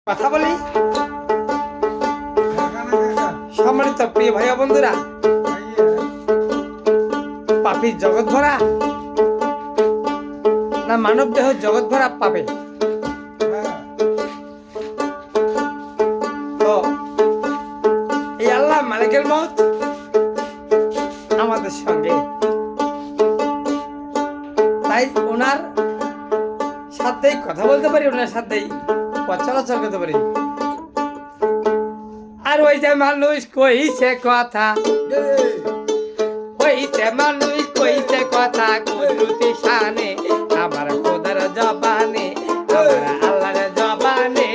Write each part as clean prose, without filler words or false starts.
কথা বলি। সম্মানিত প্রিয় ভাই বন্ধুরা, পাপী জগৎ ভরা না মানব দেহ জগৎ ভরা পাবে। তো এই আল্লাহ মালিকের মত আমাদের সঙ্গে, তাই ওনার সাথেই কথা বলতে পারি, ওনার সাথেই পথ চলাচল করতে পারি। আর ওই যে মানুষ কইছে কথা, কইছে মানুষ কইছে কথা কুদরতি শানে, আমার খোদার জবানে, আমার আল্লাহর জবানে।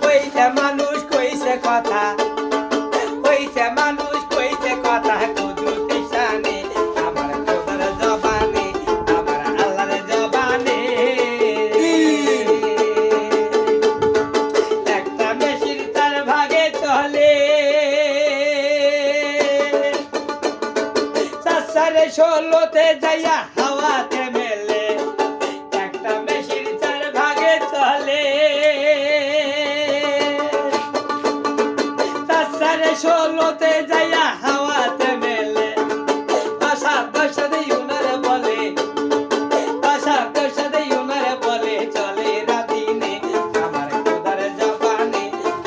কইছে মানুষ কইছে কথা, কইছে মানুষ কইছে কথা কুদরতি শানে, আমার খোদার জবানে, আমার আল্লাহর জবানে। একটা মেশিন তার ভাগে চলে, সারে 16তে যাইয়া হাওয়াতে মেলে। একটা মেশিন তার ভাগে চলে, সারে 16তে যাইয়া হাওয়াতে মেলে। আশা দশদে ইউনারে বলে, আশা দশদে ইউনারে বলে, চলে রাতিনে আমার খোদার জবানে,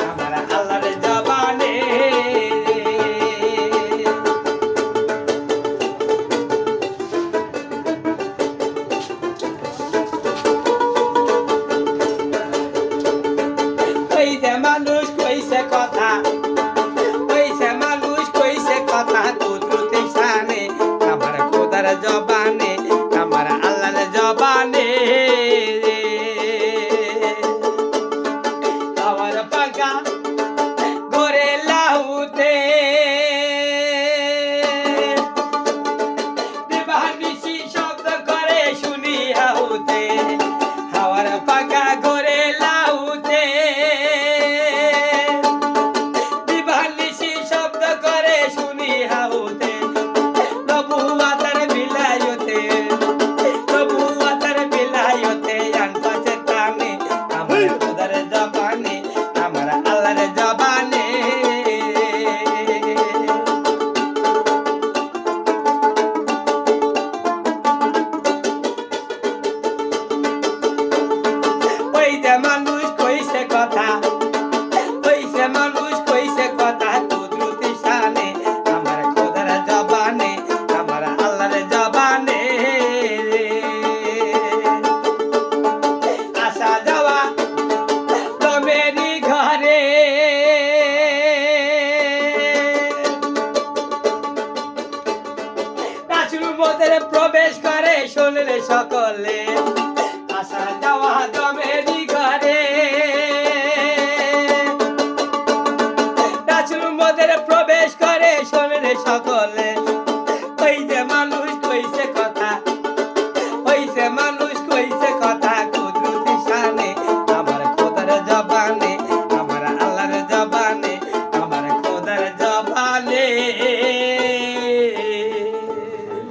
আমার আল্লাহর জবানে। কইছে মানুষ কইছে কথা, কইছে মানুষ কইছে কথা কুদরতি শানে, আমার খোদার জবানে, আমার আল্লাহর জবানে। আমার পাকা করে লাউতে দিবানিশি শব্দ করে শুনি হাউতে, হাওয়ার পাকা করে লাউতে দিবানিশি শব্দ করে শুনি হাউতে। নবুয়াতের বিলায়তে, নবুয়াতের বিলায়তে আনপাছে টানে, আমার খোদার জবানে, আমার আল্লাহর জবানে। ওই যে মানুষ কইছে কথা, কইছে মানুষ কইছে কথা কুদরতি শানে, আমার খোদার জবানে, আমার আল্লাহর জবানে। আসা যাওয়া দমেরি